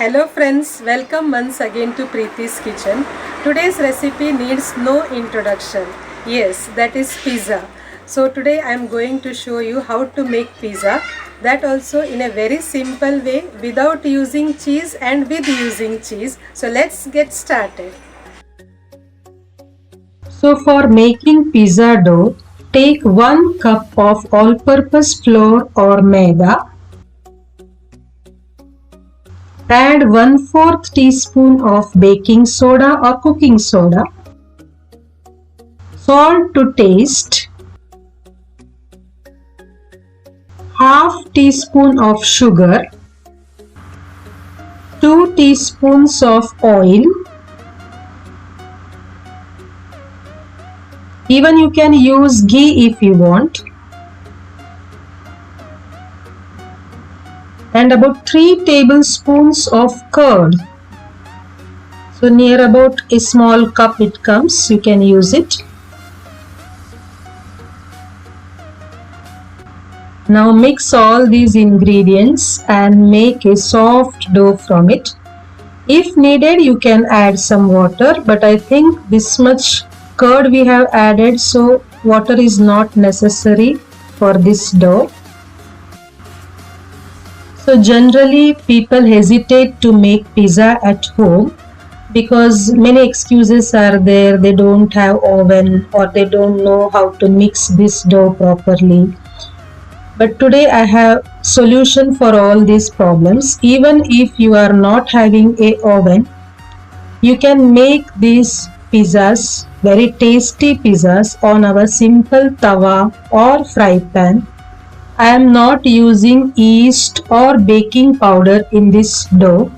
Hello friends, welcome once again to Preeti's Kitchen. Today's recipe needs no introduction. Yes, that is pizza. So today I am going to show you how to make pizza, that also in a very simple way without using cheese and with using cheese. So let's get started. So for making pizza dough, take 1 cup of all-purpose flour or maida. Add 1/4 teaspoon of baking soda or cooking soda. Salt to taste. Half teaspoon of sugar. 2 teaspoons of oil. Even you can use ghee if you want. And about 3 tablespoons of curd. So near about a small cup it comes, you can use it. Now mix all these ingredients and make a soft dough from it. If needed, you can add some water, but I think this much curd we have added, so water is not necessary for this dough. So generally people hesitate to make pizza at home because many excuses are there. They don't have oven or they don't know how to mix this dough properly. But today I have solution for all these problems. Even if you are not having a oven, you can make these pizzas, very tasty pizzas, on our simple tawa or fry pan. I am not using yeast or baking powder in this dough.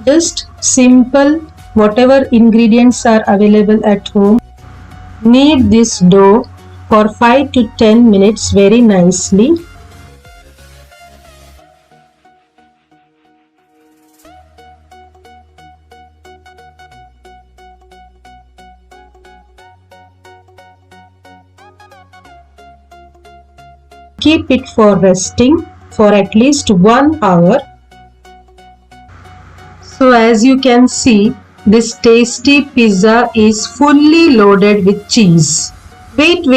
Just simple, whatever ingredients are available at home. Knead this dough for 5 to 10 minutes very nicely. Keep it for resting for at least 1 hour. So as you can see, this tasty pizza is fully loaded with cheese. Wait.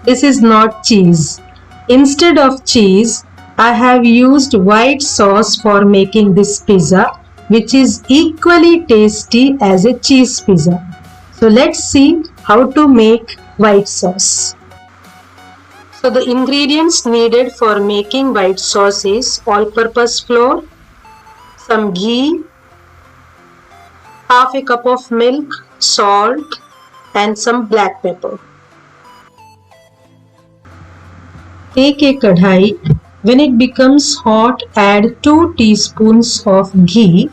This is not cheese. Instead of cheese, I have used white sauce for making this pizza, which is equally tasty as a cheese pizza. So let's see how to make white sauce. So the ingredients needed for making white sauce is all-purpose flour, some ghee, half a cup of milk, salt, and some black pepper. Take a kadhai. When it becomes hot, add 2 teaspoons of ghee.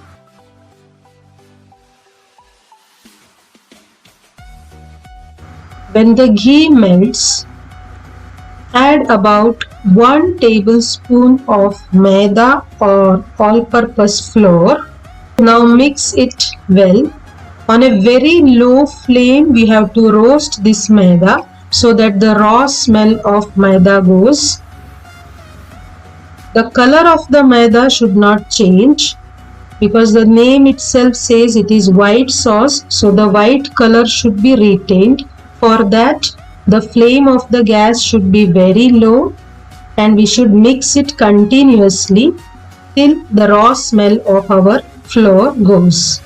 When the ghee melts, add about 1 tablespoon of maida or all-purpose flour. Now mix it well. On a very low flame, we have to roast this maida so that the raw smell of maida goes. The color of the maida should not change because the name itself says it is white sauce, so the white color should be retained. For that, the flame of the gas should be very low and we should mix it continuously till the raw smell of our flour goes.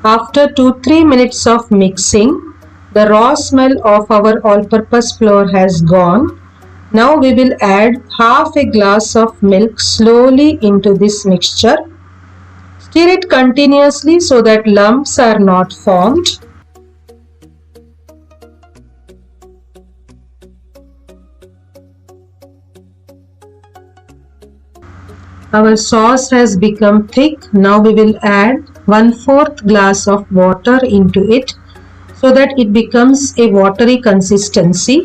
After 2-3 minutes of mixing, the raw smell of our all-purpose flour has gone. Now we will add half a glass of milk slowly into this mixture. Stir it continuously so that lumps are not formed. Our sauce has become thick. Now we will add 1/4 glass of water into it so that it becomes a watery consistency.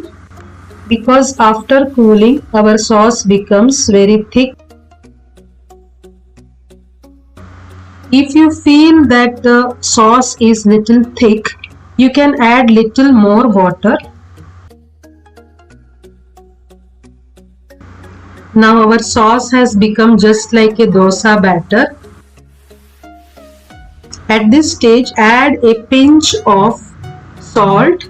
Because after cooling, our sauce becomes very thick. If you feel that the sauce is little thick, you can add little more water. Now our sauce has become just like a dosa batter. At this stage, add a pinch of salt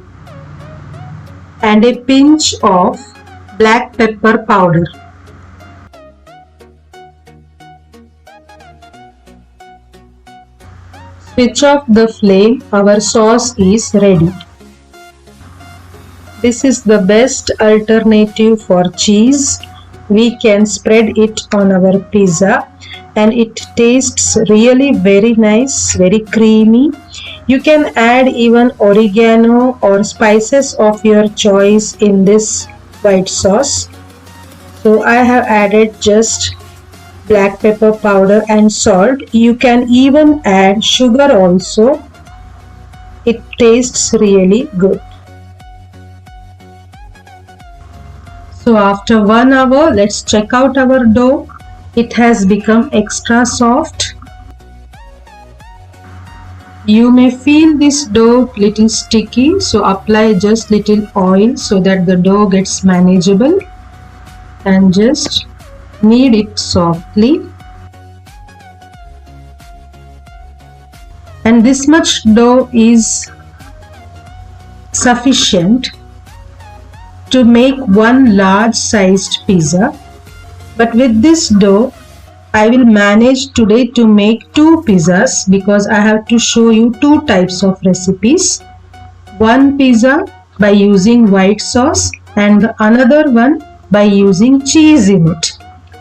and a pinch of black pepper powder. Switch off the flame, our sauce is ready. This is the best alternative for cheese. We can spread it on our pizza and it tastes really very nice, very creamy. You can add even oregano or spices of your choice in this white sauce. So I have added just black pepper powder and salt. You can even add sugar also. It tastes really good. So after 1 hour, let's check out our dough. It has become extra soft. You may feel this dough little sticky, so apply just little oil so that the dough gets manageable and just knead it softly. And this much dough is sufficient to make one large sized pizza. But with this dough, I will manage today to make 2 pizzas because I have to show you 2 types of recipes. One pizza by using white sauce and the another one by using cheese in it.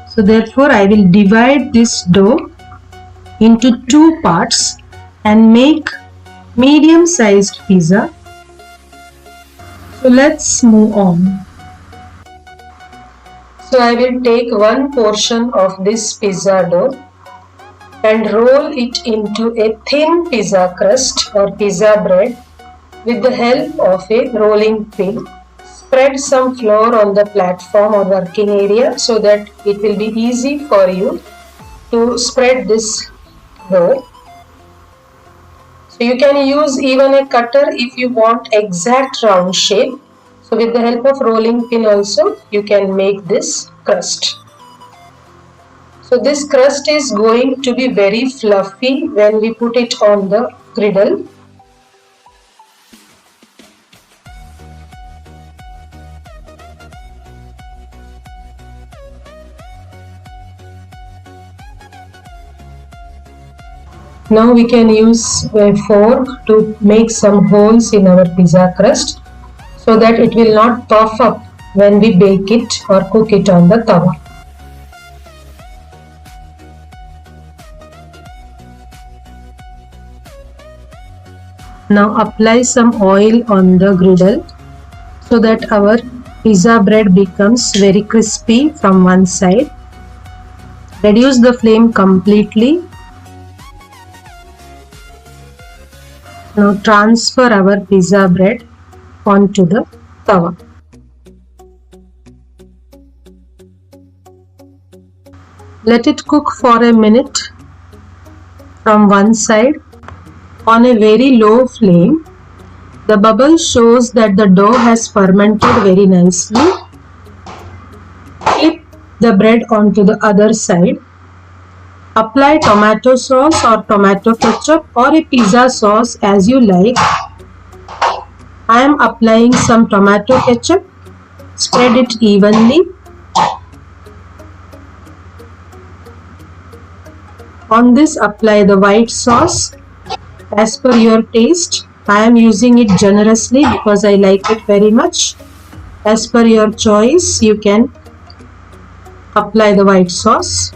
So therefore I will divide this dough into 2 parts and make medium sized pizza. So let's move on. So I will take one portion of this pizza dough and roll it into a thin pizza crust or pizza bread with the help of a rolling pin. Spread some flour on the platform or working area so that it will be easy for you to spread this dough. So you can use even a cutter if you want exact round shape. So with the help of rolling pin also you can make this crust. So this crust is going to be very fluffy when we put it on the griddle. Now we can use a fork to make some holes in our pizza crust so that it will not puff up when we bake it or cook it on the tawa. Now apply some oil on the griddle so that our pizza bread becomes very crispy from one side. Reduce the flame completely. Now transfer our pizza bread onto the tawa. Let it cook for a minute from one side on a very low flame. The bubble shows that the dough has fermented very nicely. Flip the bread onto the other side. Apply tomato sauce or tomato ketchup or a pizza sauce as you like. I am applying some tomato ketchup. Spread it evenly. On this apply the white sauce as per your taste. I am using it generously because I like it very much. As per your choice you can apply the white sauce.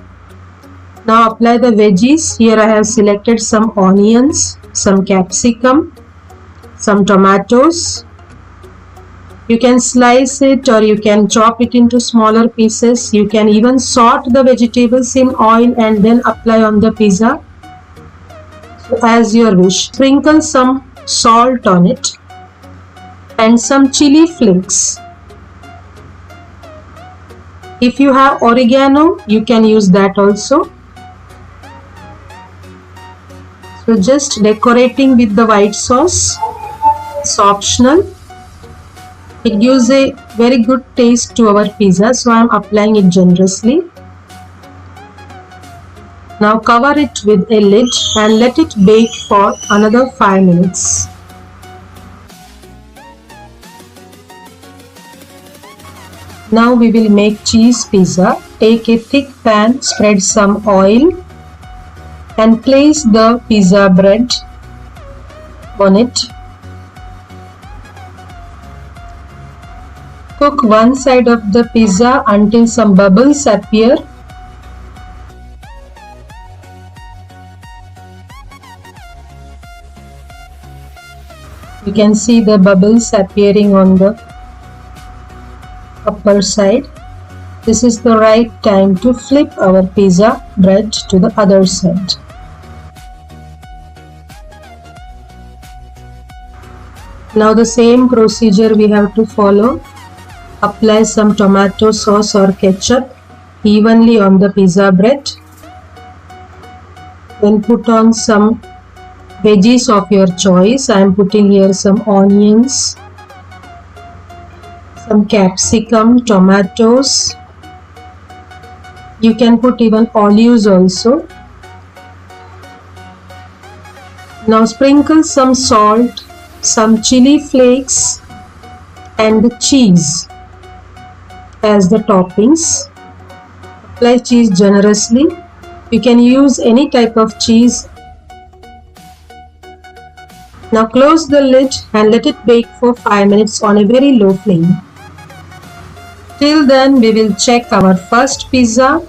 Now apply the veggies. Here I have selected some onions, some capsicum, some tomatoes. You can slice it or you can chop it into smaller pieces. You can even saute the vegetables in oil and then apply on the pizza. So as your wish. Sprinkle some salt on it and some chili flakes. If you have oregano, you can use that also. So just decorating with the white sauce. It's optional. It gives a very good taste to our pizza, so I am applying it generously. Now cover it with a lid and let it bake for another 5 minutes. Now we will make cheese pizza. Take a thick pan, spread some oil and place the pizza bread on it. Cook one side of the pizza until some bubbles appear. You can see the bubbles appearing on the upper side. This is the right time to flip our pizza bread to the other side. Now the same procedure we have to follow. Apply some tomato sauce or ketchup evenly on the pizza bread. Then put on some veggies of your choice. I am putting here some onions, some capsicum, tomatoes. You can put even olives also. Now sprinkle some salt, some chili flakes and cheese as the toppings. Apply cheese generously. You can use any type of cheese. Now close the lid and let it bake for 5 minutes on a very low flame. Till then we will check our first pizza.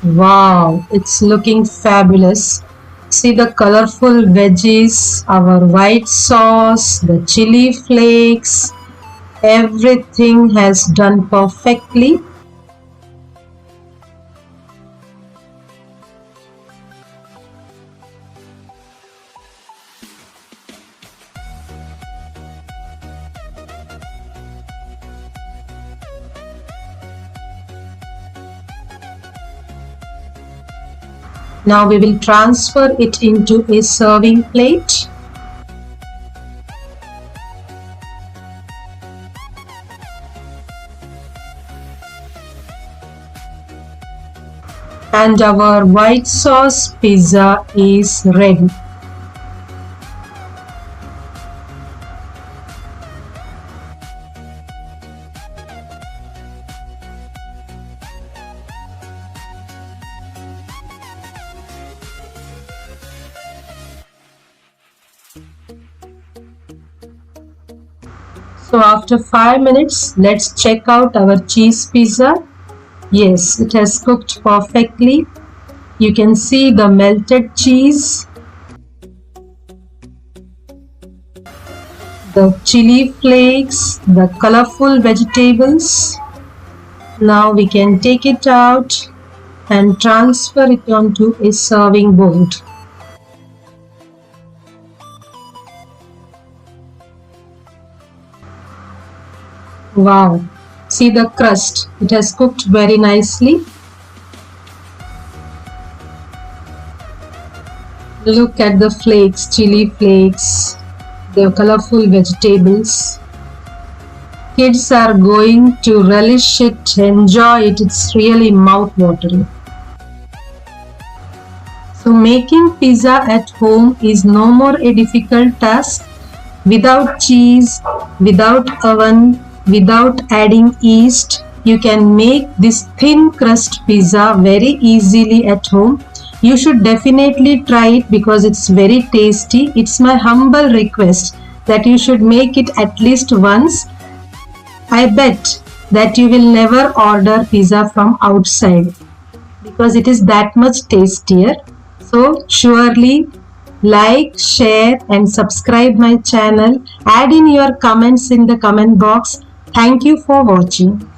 Wow, it's looking fabulous. See the colorful veggies, our white sauce, the chili flakes. Everything has done perfectly. Now we will transfer it into a serving plate. And our white sauce pizza is ready. So after 5 minutes, let's check out our cheese pizza. Yes, it has cooked perfectly. You can see the melted cheese, the chili flakes, the colorful vegetables. Now we can take it out and transfer it onto a serving bowl. Wow, see the crust, it has cooked very nicely. Look at the flakes, chili flakes, the colorful vegetables. Kids are going to relish it, enjoy it, it's really mouth-watering. So making pizza at home is no more a difficult task. Without cheese, without oven, without adding yeast, you can make this thin crust pizza very easily at home. You should definitely try it because it's very tasty. It's my humble request that you should make it at least once. I bet that you will never order pizza from outside because it is that much tastier. So surely like, share and subscribe my channel. Add in your comments in the comment box. Thank you for watching.